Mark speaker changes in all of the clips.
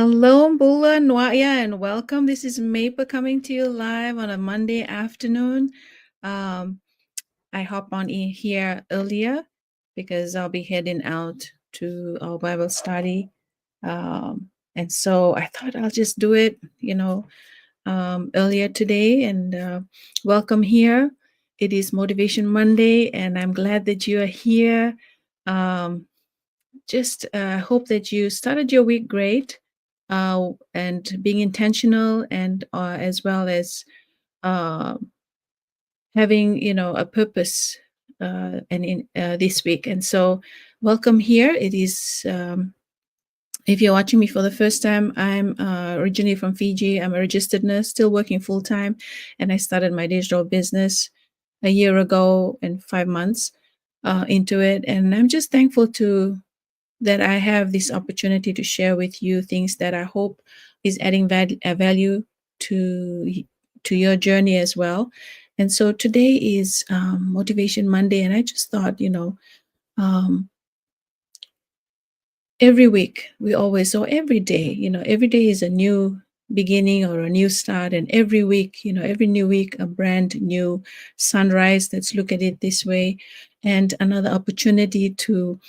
Speaker 1: Hello, Mbula Nwaya, and welcome. This is Mapa coming to you live on a Monday afternoon. Um, I hop on in here earlier because I'll be heading out to our Bible study. And so I thought I'll just do it, earlier today. And welcome here. It is Motivation Monday, and I'm glad that you are here. Um, just hope that you started your week great and being intentional and as well as uh, having a purpose and in this week. And so welcome here. It is if you're watching me for the first time, I'm originally from Fiji. I'm a registered nurse, still working full time, and I started my digital business a year ago and 5 months into it. And I'm just thankful to that I have this opportunity to share with you things that I hope is adding value to to your journey as well. And so today is Motivation Monday, and I just thought, um, every week we always, or every day, every day is a new beginning or a new start, and every week, every new week, a brand new sunrise. Let's look at it this way, and another opportunity to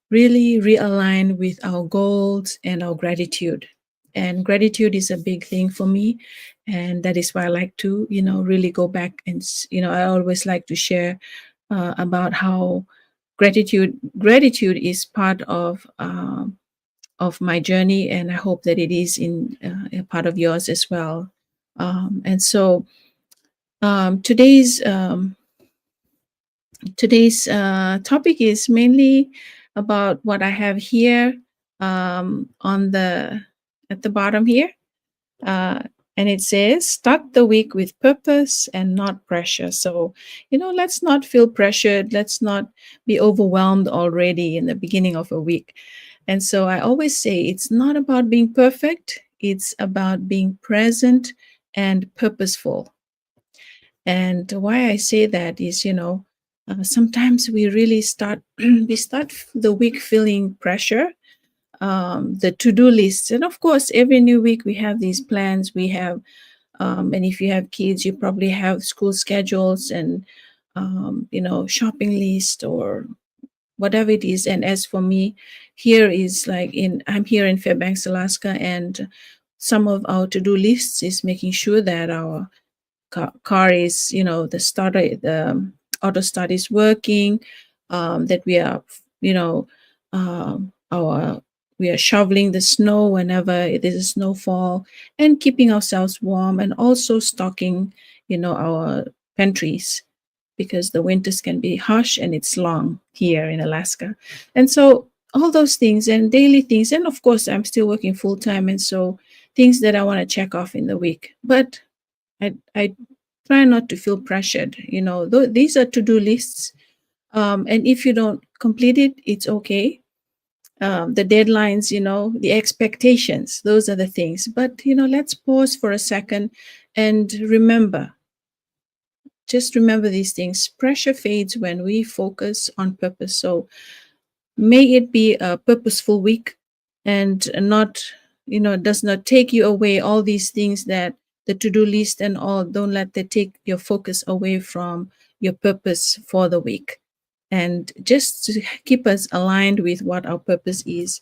Speaker 1: really realign with our goals and our gratitude. And gratitude is a big thing for me. And that is why I like to, really go back and, I always like to share about how gratitude is part of my journey. And I hope that it is in a part of yours as well. And so today's topic is mainly about what I have here on the at the bottom here, uh, and it says start the week with purpose and not pressure. So let's not feel pressured. Let's not be overwhelmed already in the beginning of a week. And so I always say it's not about being perfect. It's about being present and purposeful. And why I say that is, sometimes we really start we start the week feeling pressure, the to-do lists, and of course, every new week we have these plans. We have, and if you have kids, you probably have school schedules and shopping list or whatever it is. And as for me, here is like I'm here in Fairbanks, Alaska, and some of our to-do lists is making sure that our car is, the starter, the auto start is working, that we are, you know, our we are shoveling the snow whenever it is a snowfall, and keeping ourselves warm, and also stocking, our pantries because the winters can be harsh and it's long here in Alaska. And so all those things and daily things, and of course I'm still working full time, and so things that I want to check off in the week. But I try not to feel pressured. These are to-do lists, and if you don't complete it, it's okay. The deadlines, the expectations, those are the things. But let's pause for a second and just remember these things. Pressure fades when we focus on purpose. So may it be a purposeful week, and not, does not take you away all these things that the to-do list and all. Don't let that take your focus away from your purpose for the week, and just to keep us aligned with what our purpose is.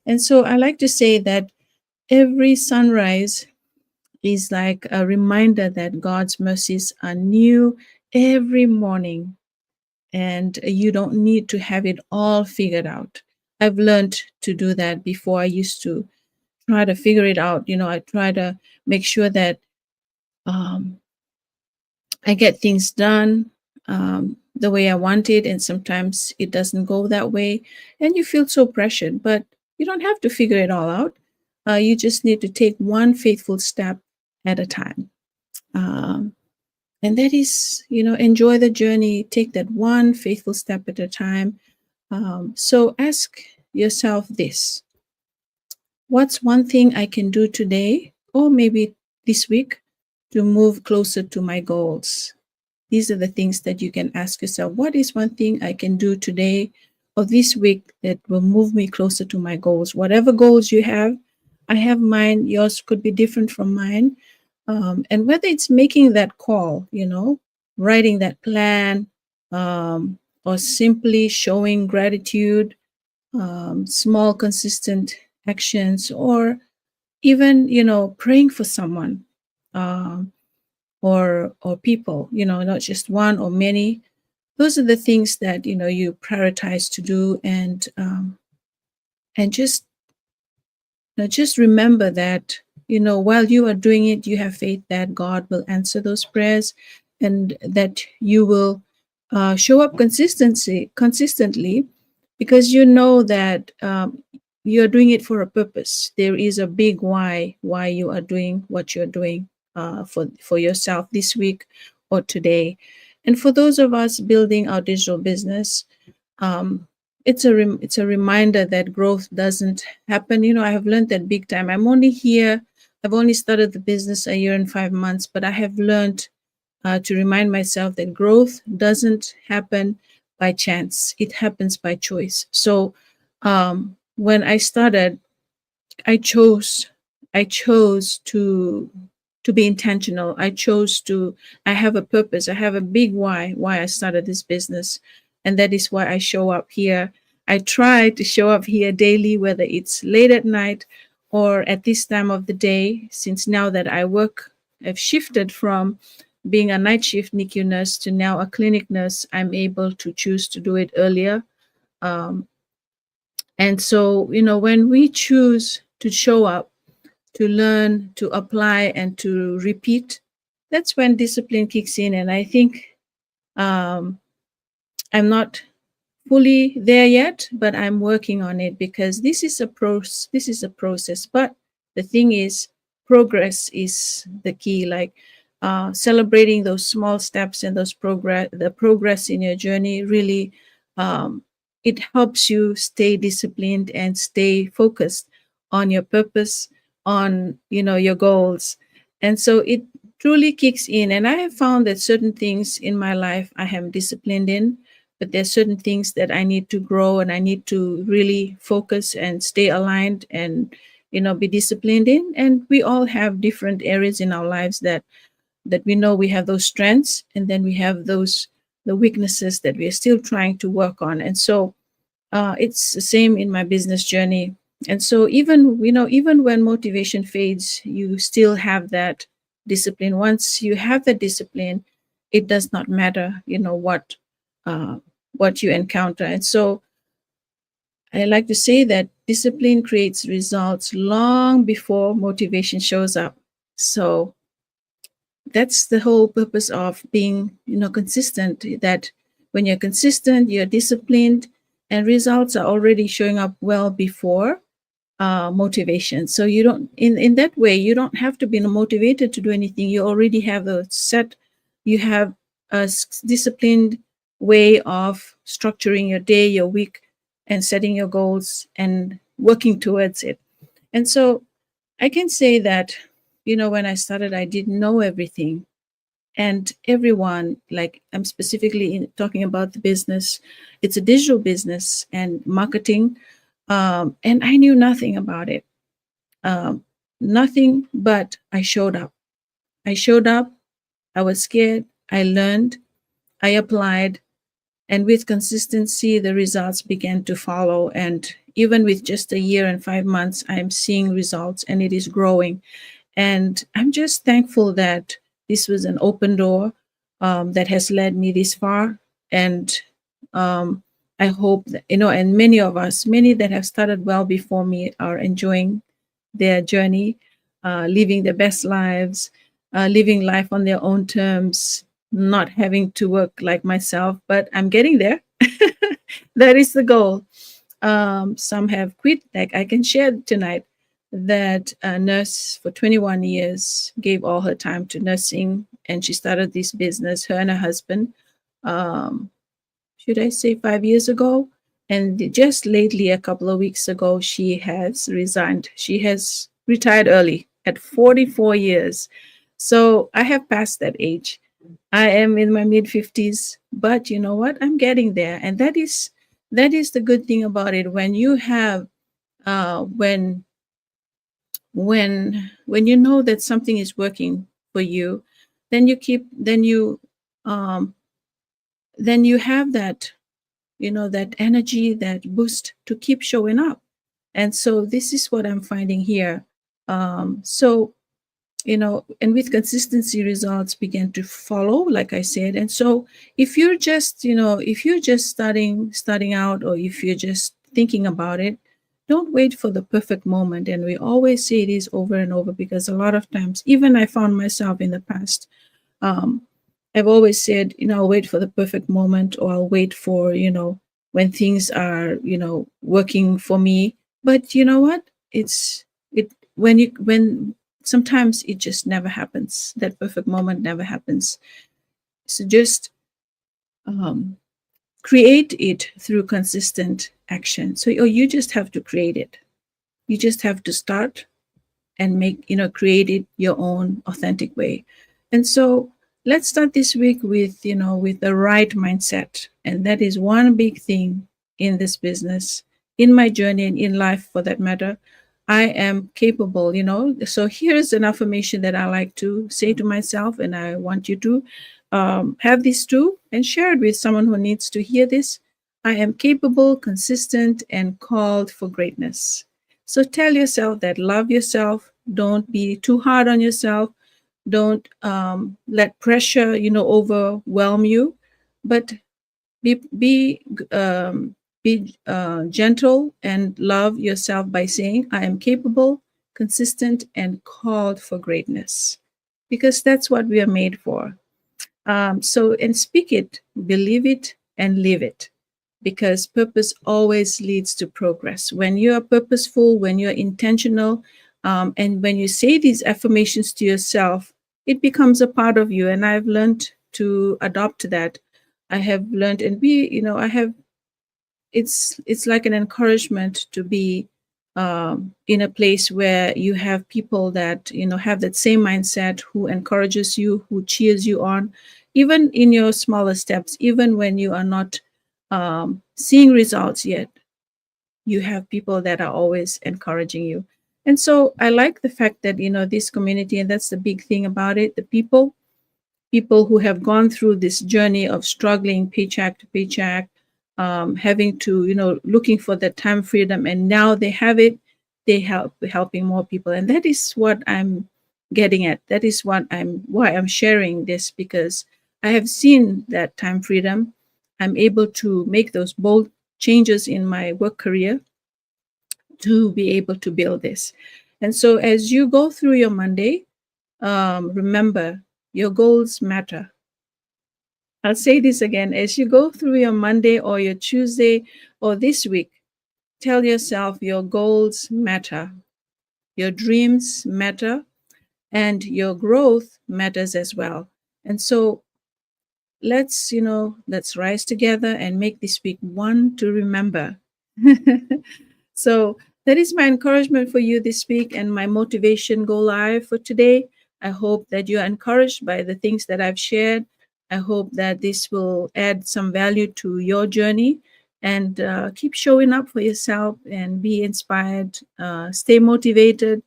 Speaker 1: And so I like to say that every sunrise is like a reminder that God's mercies are new every morning, and you don't need to have it all figured out. I've learned to do that. Before, I used to try to figure it out. I try to make sure that um, I get things done the way I want it, and sometimes it doesn't go that way, and you feel so pressured. But you don't have to figure it all out. You just need to take one faithful step at a time. Um, and that is, enjoy the journey, take that one faithful step at a time. So ask yourself this: what's one thing I can do today, or maybe this week, to move closer to my goals? These are the things that you can ask yourself. What is one thing I can do today or this week that will move me closer to my goals? Whatever goals you have, I have mine, yours could be different from mine. And whether it's making that call, writing that plan, or simply showing gratitude, small, consistent actions, or even, praying for someone, um, or people, not just one or many. Those are the things that, you prioritize to do. And just now, just remember that, while you are doing it, you have faith that God will answer those prayers, and that you will show up consistently, because you know that you're doing it for a purpose. There is a big why you are doing what you're doing, for yourself this week or today. And for those of us building our digital business, um, it's a reminder that growth doesn't happen. I have learned that big time. I'm only here. I've only started the business a year and 5 months, but I have learned to remind myself that growth doesn't happen by chance. It happens by choice. So when I started, I chose I chose to be intentional. I have a purpose. I have a big why I started this business. And that is why I show up here. I try to show up here daily, whether it's late at night or at this time of the day, since now that I've shifted from being a night shift NICU nurse to now a clinic nurse. I'm able to choose to do it earlier. Um, and so, when we choose to show up, to learn, to apply, and to repeat, that's when discipline kicks in. And I think um, I'm not fully there yet, but I'm working on it, because this is a process. But the thing is, progress is the key. Like celebrating those small steps and the progress in your journey really, um, it helps you stay disciplined and stay focused on your purpose, on your goals. And so it truly kicks in. And I have found that certain things in my life I am disciplined in, but there's certain things that I need to grow, and I need to really focus and stay aligned, and be disciplined in. And we all have different areas in our lives that we know we have those strengths, and then we have the weaknesses that we are still trying to work on. And so it's the same in my business journey. And so even when motivation fades, you still have that discipline. Once you have that discipline, it does not matter uh, what you encounter. And so I like to say that discipline creates results long before motivation shows up. So that's the whole purpose of being consistent. That when you're consistent, you're disciplined, and results are already showing up well before motivation. So you don't in that way, you don't have to be motivated to do anything. You already have you have a disciplined way of structuring your day, your week, and setting your goals and working towards it. And so I can say that when I started, I didn't know everything. And everyone, like, I'm specifically talking about the business, it's a digital business and marketing, and I knew nothing about it. Nothing, but I showed up. I was scared. I learned. I applied. And with consistency, the results began to follow. And even with just a year and 5 months, I'm seeing results, and it is growing. And I'm just thankful that this was an open door that has led me this far. And I hope that, and many that have started well before me, are enjoying their journey, living their best lives, living life on their own terms, not having to work like myself, but I'm getting there. That is the goal. Some have quit. Like I can share tonight that a nurse for 21 years gave all her time to nursing, and she started this business, her and her husband, um, should I say 5 years ago? And just lately, a couple of weeks ago, she has resigned. She has retired early at 44 years. So I have passed that age. I am in my mid 50s, but you know what? I'm getting there. And that is the good thing about it. When you have when when you know that something is working for you, then you keep um, then you have that, that energy, that boost to keep showing up. And so this is what I'm finding here. So, and with consistency, results begin to follow, like I said. And so if you're just, if you're just starting out, or if you're just thinking about it, don't wait for the perfect moment. And we always say this over and over, because a lot of times, even I found myself in the past, um, I've always said, I'll wait for the perfect moment, or I'll wait for, when things are, working for me. But you know what? It when sometimes it just never happens. That perfect moment never happens. So just um, create it through consistent action. So, you just have to create it. You just have to start and create it your own authentic way. And so let's start this week with, with the right mindset. And that is one big thing in this business, in my journey, and in life for that matter. I am capable, So here's an affirmation that I like to say to myself, and I want you to have this too and share it with someone who needs to hear this. I am capable, consistent, and called for greatness. So tell yourself that. Love yourself. Don't be too hard on yourself. Don't let pressure, overwhelm you. But be be gentle and love yourself by saying, "I am capable, consistent, and called for greatness," because that's what we are made for. And speak it, believe it, and live it, because purpose always leads to progress. When you are purposeful, when you're intentional, and when you say these affirmations to yourself, it becomes a part of you. And I've learned to adopt that. I have learned, and I have. It's like an encouragement to be in a place where you have people that have that same mindset, who encourages you, who cheers you on, even in your smaller steps, even when you are not seeing results yet. You have people that are always encouraging you. And so I like the fact that this community, and that's the big thing about it, the people who have gone through this journey of struggling paycheck to paycheck, having to, looking for that time freedom, and now they have it. They helping more people, and that is what I'm getting at. That is why I'm sharing this, because I have seen that time freedom. I'm able to make those bold changes in my work career to be able to build this. And so, as you go through your Monday, remember, your goals matter. I'll say this again. As you go through your Monday or your Tuesday or this week, tell yourself your goals matter, your dreams matter, and your growth matters as well. And so let's rise together and make this week one to remember. So that is my encouragement for you this week, and my motivation go live for today. I hope that you are encouraged by the things that I've shared. I hope that this will add some value to your journey, and keep showing up for yourself and be inspired. Stay motivated,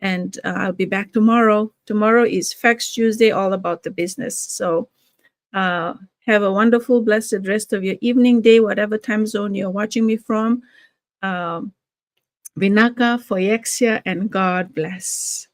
Speaker 1: and I'll be back tomorrow. Tomorrow is Facts Tuesday, all about the business. So uh, have a wonderful, blessed rest of your evening, day, whatever time zone you're watching me from. Um, Vinaka, Foyexia, and God bless.